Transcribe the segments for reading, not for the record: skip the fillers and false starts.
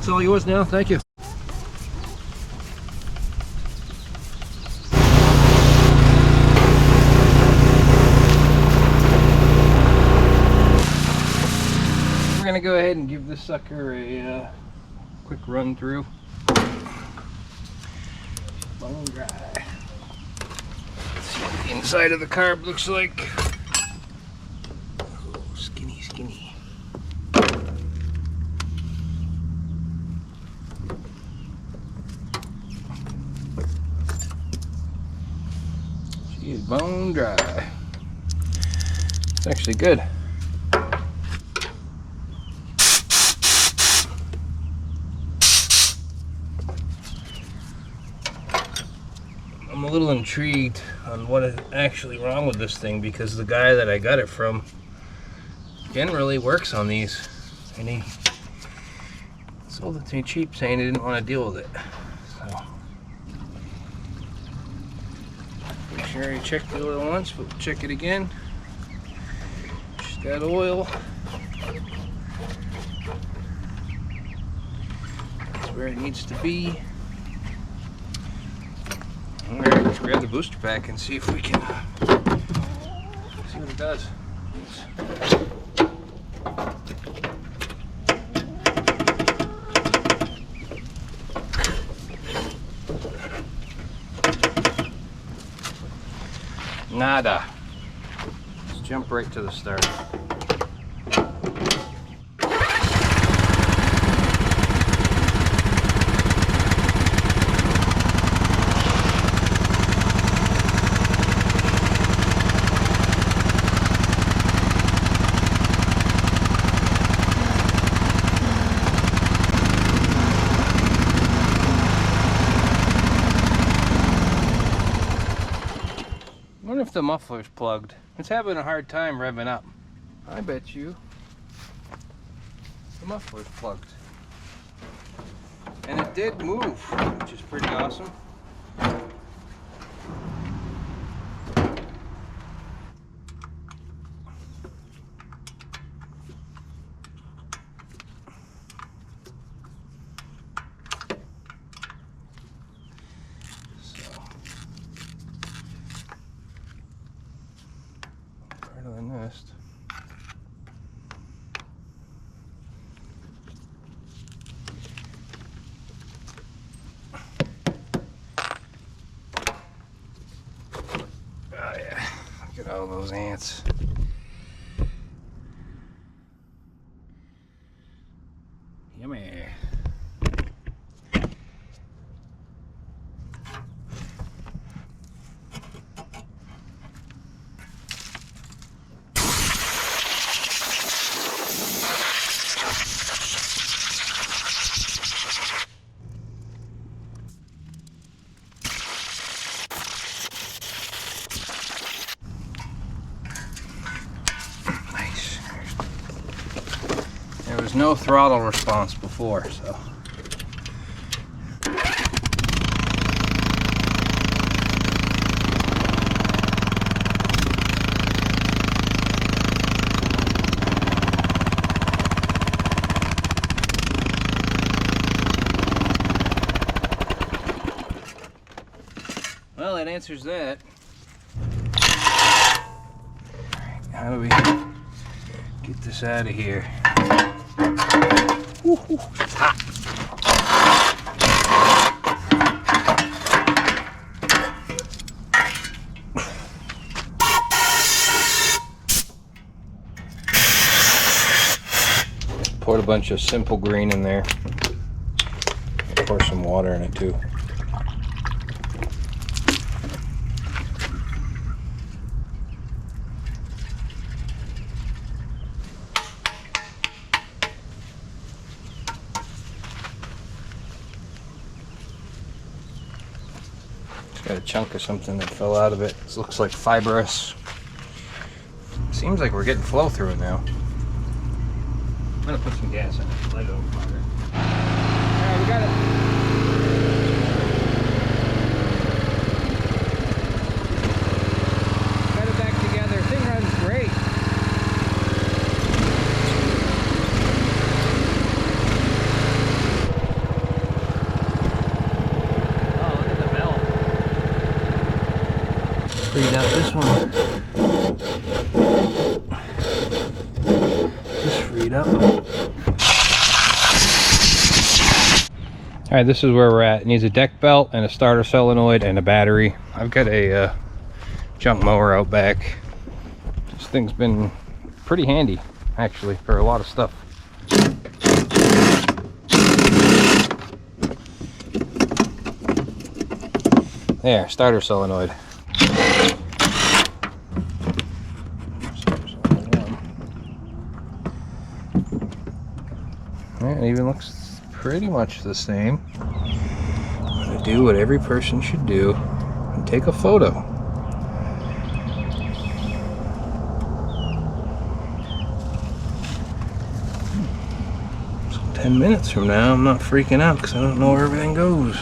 That's all yours now. Thank you. We're gonna go ahead and give this sucker a quick run through. Bone dry. Let's see what the inside of the carb looks like. Oh, skinny, skinny. She is bone dry. It's actually good. I'm a little intrigued on what is actually wrong with this thing, because the guy that I got it from generally works on these, and he sold it to me cheap saying he didn't want to deal with it. So make sure you check the oil once, but we'll check it again. She's got oil. That's where it needs to be. Alright, let's grab the booster pack and see if we can see what it does. Nada. Let's jump right to the start. I wonder if the muffler's plugged. It's having a hard time revving up. I bet you the muffler's plugged. And it did move, which is pretty awesome. Of the nest. Oh yeah, look at all those ants. Yummy. There was no throttle response before, so. Well, that answers that. How do we get this out of here? Ooh, it's hot. Poured a bunch of simple green in there. Pour some water in it too. Got a chunk of something that fell out of it. This looks like fibrous. Seems like we're getting flow through it now. I'm gonna put some gas in it. Light it on fire. Alright, we got it. Got it back together. Thing runs great. speed up. Alright, this is where we're at. It needs a deck belt and a starter solenoid and a battery. I've got a junk mower out back. This thing's been pretty handy, actually, for a lot of stuff. There, starter solenoid. It even looks pretty much the same. I'm gonna do what every person should do and take a photo. So 10 minutes from now, I'm not freaking out because I don't know where everything goes.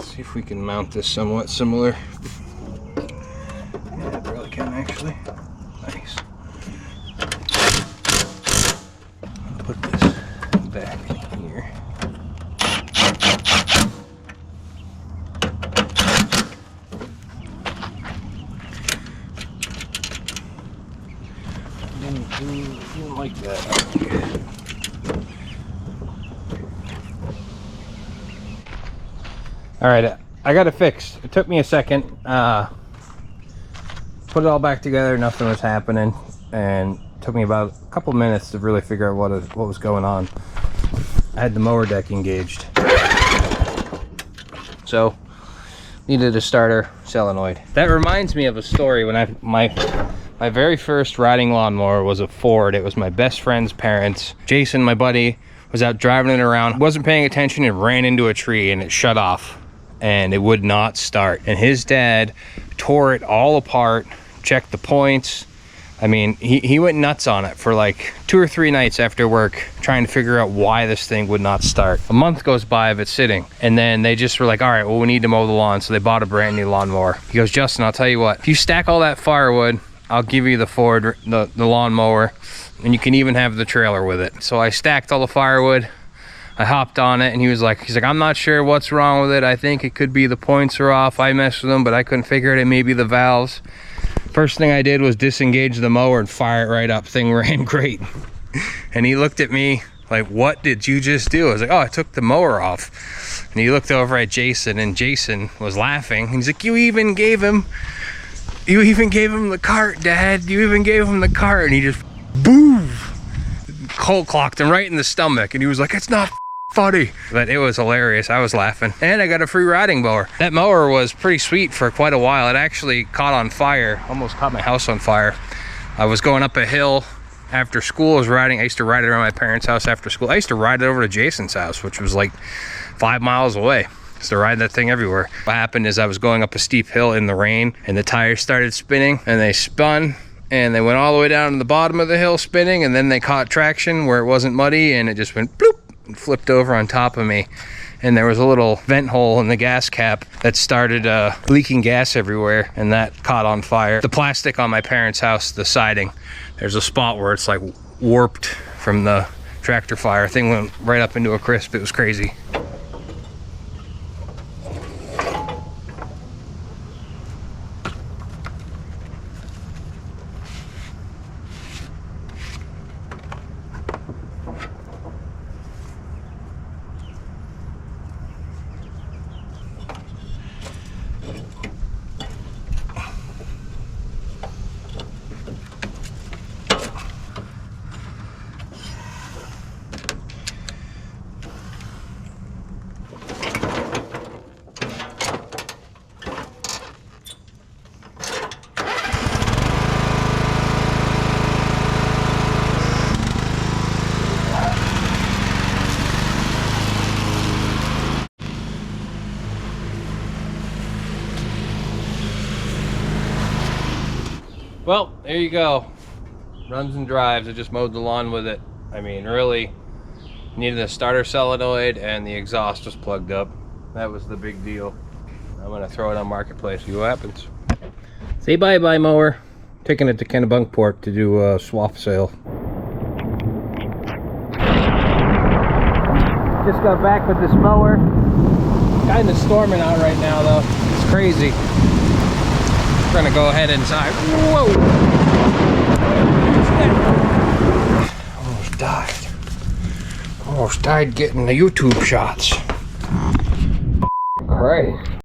See if we can mount this somewhat similar. Yeah, it really can actually. Nice. Put this back here. Didn't like that. All right, I got it fixed. It took me a second. Put it all back together, nothing was happening, and it took me about a couple minutes to really figure out what was going on. I had the mower deck engaged. So, needed a starter solenoid. That reminds me of a story when my very first riding lawnmower was a Ford. It was my best friend's parents. Jason, my buddy, was out driving it around, wasn't paying attention and ran into a tree and it shut off. And it would not start. And his dad tore it all apart, checked the points. I mean, he went nuts on it for like 2 or 3 nights after work, trying to figure out why this thing would not start. A month goes by of it sitting, and then they just were like, all right, well, we need to mow the lawn. So they bought a brand new lawnmower. He goes, Justin, I'll tell you what, if you stack all that firewood, I'll give you the Ford, the lawnmower, and you can even have the trailer with it. So I stacked all the firewood. I hopped on it and he's like, I'm not sure what's wrong with it. I think it could be the points are off. I messed with them, but I couldn't figure it. It may be the valves. First thing I did was disengage the mower and fire it right up. Thing ran great. And he looked at me like, what did you just do? I was like, oh, I took the mower off. And he looked over at Jason and Jason was laughing. He's like, you even gave him the cart, Dad. You even gave him the cart. And he just, boom, cold clocked him right in the stomach. And he was like, it's not funny. But it was hilarious. I was laughing. And I got a free riding mower. That mower was pretty sweet for quite a while. It actually caught on fire, almost caught my house on fire. I was going up a hill after school. I used to ride it around my parents' house after school. I used to ride it over to Jason's house, which was like 5 miles away. Used to ride that thing everywhere. What happened is I was going up a steep hill in the rain and the tires started spinning and they spun and they went all the way down to the bottom of the hill spinning, and then they caught traction where it wasn't muddy and it just went bloop and flipped over on top of me. And there was a little vent hole in the gas cap that started leaking gas everywhere, and that caught on fire. The plastic on my parents' house, the siding, there's a spot where it's like warped from the tractor fire. Thing went right up into a crisp. It was crazy. Well, there you go. Runs and drives. I just mowed the lawn with it. I mean, really needed a starter solenoid and the exhaust was plugged up. That was the big deal. I'm gonna throw it on Marketplace, see what happens. Say bye-bye, mower. Taking it to Kennebunkport to do a swap sale. Just got back with this mower. Kind of storming out right now though. It's crazy. We're gonna go ahead inside. Whoa! Almost died. Almost died getting the YouTube shots. Christ.